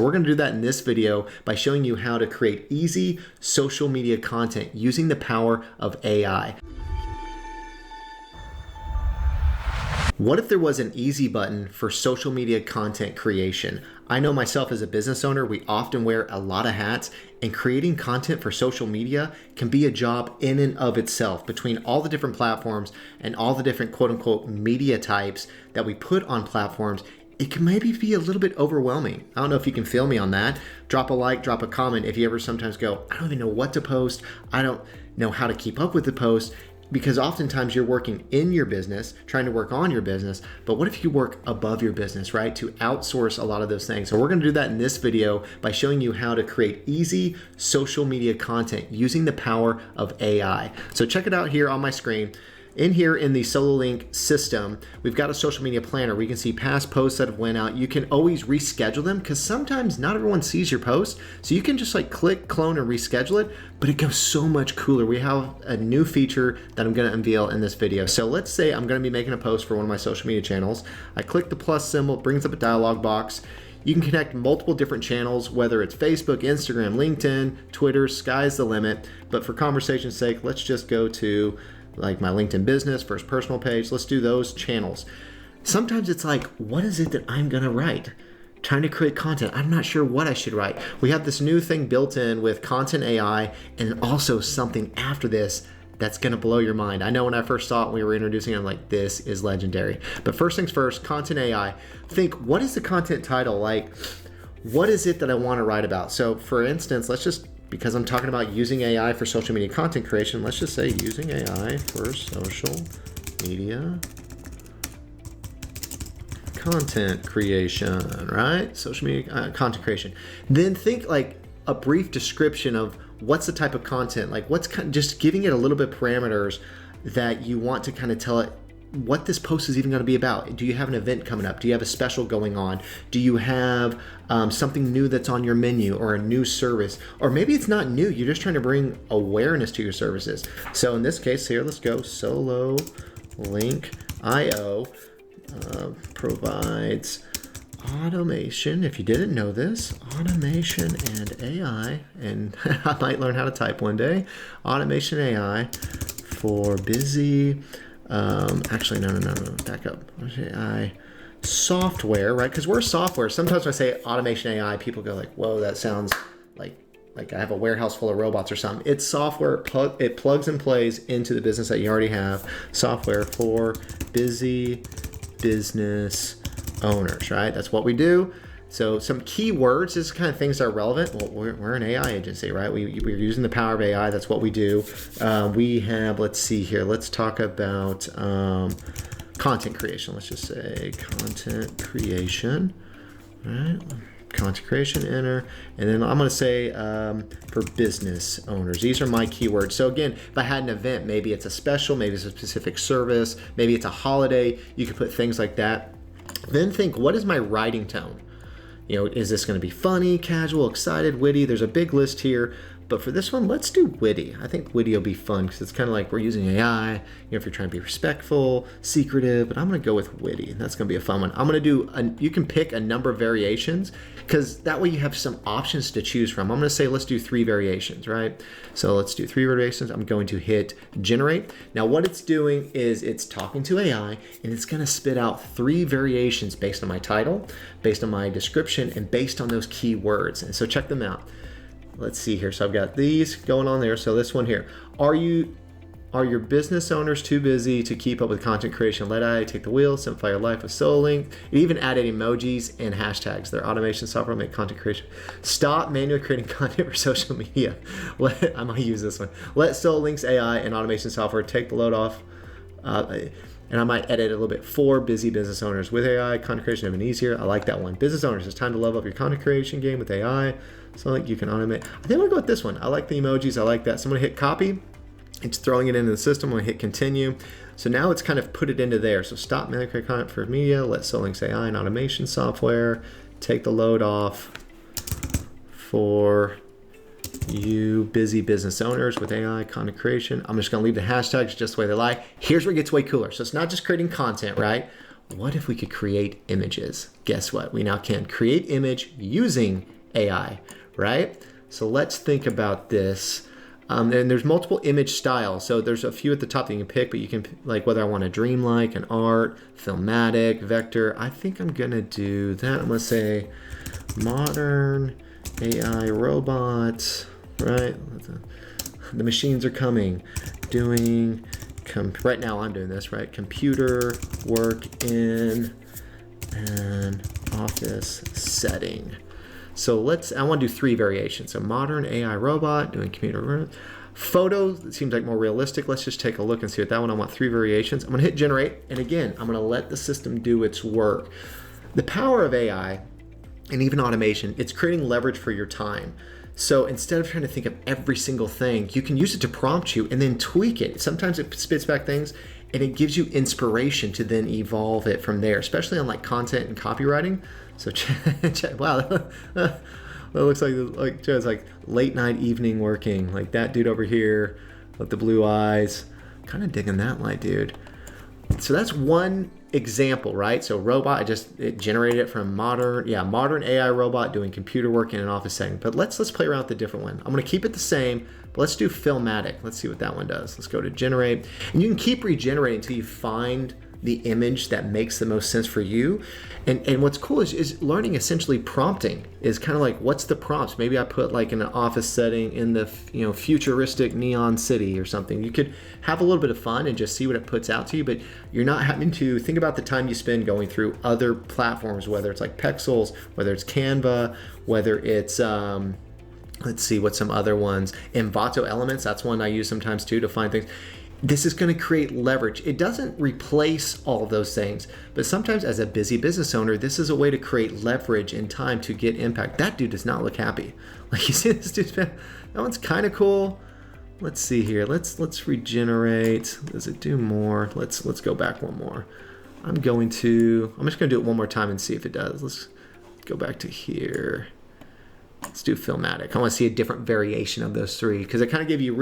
we're going to do that in this video by showing you how to create easy social media content using the power of AI. What if there was an easy button for social media content creation? I know myself as a business owner, we often wear a lot of hats, and creating content for social media can be a job in and of itself. Between all the different platforms and all the different quote unquote media types that we put on platforms, it can maybe be a little bit overwhelming. I don't know if you can feel me on that. Drop a like, drop a comment if you ever sometimes go, I don't even know what to post. I don't know how to keep up with the post. Because oftentimes you're working in your business, trying to work on your business, but what if you work above your business, right? To outsource a lot of those things. So we're gonna do that in this video by showing you how to create easy social media content using the power of AI. So check it out here on my screen. In here in the SoloLink system, we've got a social media planner where you can see past posts that have went out. You can always reschedule them because sometimes not everyone sees your post. So you can just like click, clone, and reschedule it, but it goes so much cooler. We have a new feature that I'm gonna unveil in this video. So let's say I'm gonna be making a post for one of my social media channels. I click the plus symbol, it brings up a dialog box. You can connect multiple different channels, whether it's Facebook, Instagram, LinkedIn, Twitter, sky's the limit. But for conversation's sake, let's just go to like my LinkedIn business, first personal page. Let's do those channels. Sometimes it's like, what is it that I'm gonna write? Trying to create content. I'm not sure what I should write. We have this new thing built in with Content AI and also something after this that's gonna blow your mind. I know when I first saw it, when we were introducing it, I'm like, this is legendary. But first things first, Content AI. Think, what is the content title? Like, what is it that I wanna write about? So for instance, let's just, because I'm talking about using AI for social media content creation, let's just say using AI for social media content creation, right? Social media content creation. Then think like a brief description of what's the type of content, like what's kind of just giving it a little bit parameters that you want to kind of tell it what this post is even going to be about. Do you have an event coming up? Do you have a special going on? Do you have something new that's on your menu or a new service? Or maybe it's not new, you're just trying to bring awareness to your services. So in this case here, let's go SoloLink.io provides automation, if you didn't know this, automation and AI, and I might learn how to type one day, automation AI for busy actually, no, back up. AI software, right? Because we're software. Sometimes when I say automation AI, people go like, whoa, that sounds like I have a warehouse full of robots or something. It's software, it plugs and plays into the business that you already have. Software for busy business owners, right? That's what we do. So some keywords, this is kind of things that are relevant. Well, we're an AI agency, right? We're using the power of AI. That's what we do. We have, let's see here. Let's talk about content creation. Let's just say content creation, right? Content creation, enter. And then I'm going to say for business owners. These are my keywords. So again, if I had an event, maybe it's a special, maybe it's a specific service, maybe it's a holiday. You could put things like that. Then think, what is my writing tone? You know, is this going to be funny, casual, excited, witty? There's a big list here. But for this one, let's do witty. I think witty will be fun because it's kind of like we're using AI. You know, if you're trying to be respectful, secretive, but I'm going to go with witty. That's going to be a fun one. I'm going to do, you can pick a number of variations because that way you have some options to choose from. I'm going to say, let's do 3 variations, right? So let's do 3 variations. I'm going to hit generate. Now what it's doing is it's talking to AI and it's going to spit out 3 variations based on my title, based on my description, and based on those keywords. And so check them out. Let's see here. So I've got these going on there. So this one here, are your business owners too busy to keep up with content creation? Let AI take the wheel, simplify your life with SoloLink. It even added emojis and hashtags. Their automation software will make content creation. Stop manually creating content for social media. I might use this one. Let SoloLink's AI and automation software take the load off. And I might edit a little bit for busy business owners. With AI, content creation even easier. I like that one. Business owners, it's time to level up your content creation game with AI. So like you can automate. I think I'm gonna go with this one. I like the emojis, I like that. So I'm gonna hit copy. It's throwing it into the system. I'm gonna hit continue. So now it's kind of put it into there. So stop manually creating content for media. Let SoloLink's AI and automation software take the load off for you busy business owners with AI content creation. I'm just gonna leave the hashtags just the way they lie. Here's where it gets way cooler. So it's not just creating content, right? What if we could create images? Guess what? We now can create image using AI, right? So let's think about this. And there's multiple image styles. So there's a few at the top that you can pick, but you can like whether I want a dreamlike, an art, filmatic, vector. I think I'm gonna do that. I'm gonna say modern AI robots, right? The machines are coming, doing, right now I'm doing this, right? Computer work in an office setting. So I want to do 3 variations. So modern AI robot doing computer work. Photos, it seems like more realistic. Let's just take a look and see what that one. I want 3 variations. I'm going to hit generate. And again, I'm going to let the system do its work. The power of AI and even automation, it's creating leverage for your time. So instead of trying to think of every single thing, you can use it to prompt you and then tweak it. Sometimes it spits back things and it gives you inspiration to then evolve it from there, especially on like content and copywriting. So wow, that looks like Joe's like late night evening working, like that dude over here with the blue eyes. Kind of digging that light, dude. So that's one example, right? So robot, it generated it from modern AI robot doing computer work in an office setting. But let's play around with the different one. I'm going to keep it the same, but let's do filmatic. Let's see what that one does. Let's go to generate, and you can keep regenerating until you find the image that makes the most sense for you. And what's cool is learning essentially prompting is kind of like, what's the prompts? Maybe I put like in an office setting in the futuristic neon city or something. You could have a little bit of fun and just see what it puts out to you, but you're not having to think about the time you spend going through other platforms, whether it's like Pexels, whether it's Canva, whether it's let's see what some other ones. Envato Elements, that's one I use sometimes too to find things. This is going to create leverage. It doesn't replace all of those things, but sometimes as a busy business owner, this is a way to create leverage in time to get impact. That dude does not look happy. Like, you see this dude's that one's kind of cool. Let's see here. Let's regenerate. Does it do more? Let's go back one more. I'm just going to do it one more time and see if it does. Let's go back to here. Let's do filmatic. I want to see a different variation of those 3 because it kind of gave you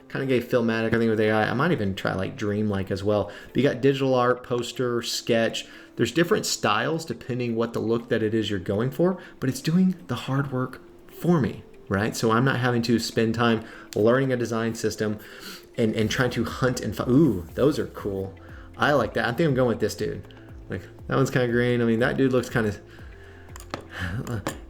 kind of gave filmatic. I think with AI, I might even try like dreamlike as well. But you got digital art, poster, sketch. There's different styles depending what the look that it is you're going for, but it's doing the hard work for me, right? So I'm not having to spend time learning a design system and trying to hunt and find. Ooh, those are cool. I like that. I think I'm going with this dude. Like, that one's kind of green. I mean, that dude looks kind of...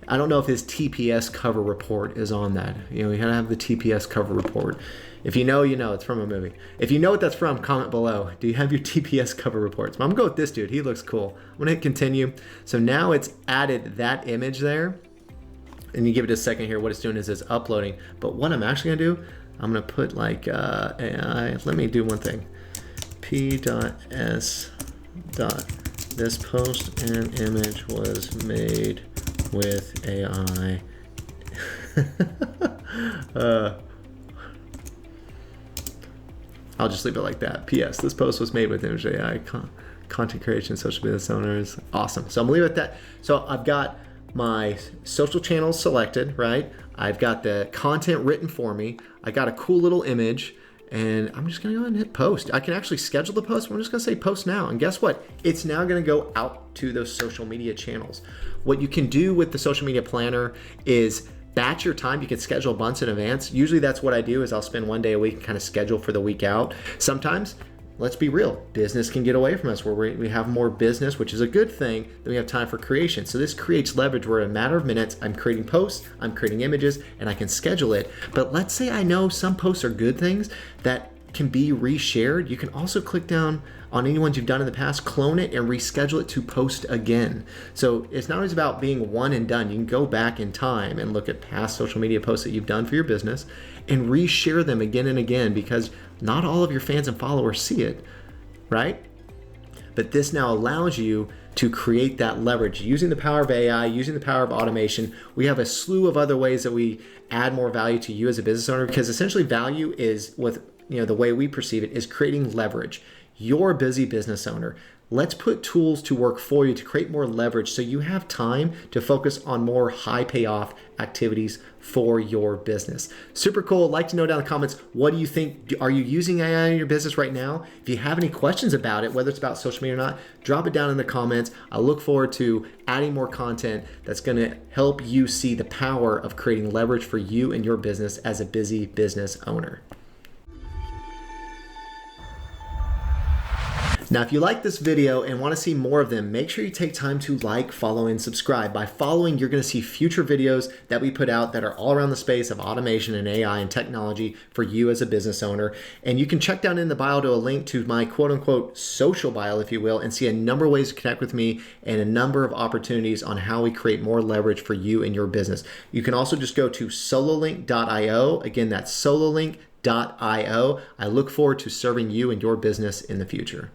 I don't know if his TPS cover report is on that. You gotta have the TPS cover report. If you know, you know. It's from a movie. If you know what that's from, comment below. Do you have your TPS cover reports? I'm gonna go with this dude. He looks cool. I'm gonna hit continue. So now it's added that image there. And you give it a second here. What it's doing is it's uploading. But what I'm actually gonna do, I'm gonna put like AI. Let me do one thing. P.S. This post and image was made with AI. I'll just leave it like that. P.S. This post was made with image AI. Content creation, social business owners. Awesome. So I'm gonna leave it at that. So I've got my social channels selected, right? I've got the content written for me. I got a cool little image. And I'm just gonna go ahead and hit post. I can actually schedule the post, but I'm just gonna say post now. And guess what? It's now gonna go out to those social media channels. What you can do with the social media planner is batch your time. You can schedule months in advance. Usually that's what I do is I'll spend one day a week and kind of schedule for the week out. Sometimes, let's be real, business can get away from us where we have more business, which is a good thing, than we have time for creation. So this creates leverage where in a matter of minutes, I'm creating posts, I'm creating images, and I can schedule it. But let's say I know some posts are good things that can be reshared. You can also click down on any ones you've done in the past, clone it, and reschedule it to post again. So it's not always about being one and done. You can go back in time and look at past social media posts that you've done for your business and reshare them again and again because not all of your fans and followers see it, right? But this now allows you to create that leverage using the power of AI, using the power of automation. We have a slew of other ways that we add more value to you as a business owner because essentially value is with the way we perceive it is creating leverage. You're a busy business owner. Let's put tools to work for you to create more leverage so you have time to focus on more high payoff activities for your business. Super cool. I'd like to know down in the comments, what do you think? Are you using AI in your business right now? If you have any questions about it, whether it's about social media or not, drop it down in the comments. I look forward to adding more content that's going to help you see the power of creating leverage for you and your business as a busy business owner. Now, if you like this video and want to see more of them, make sure you take time to like, follow, and subscribe. By following, you're going to see future videos that we put out that are all around the space of automation and AI and technology for you as a business owner. And you can check down in the bio to a link to my quote-unquote social bio, if you will, and see a number of ways to connect with me and a number of opportunities on how we create more leverage for you and your business. You can also just go to sololink.io. Again, that's sololink.io. I look forward to serving you and your business in the future.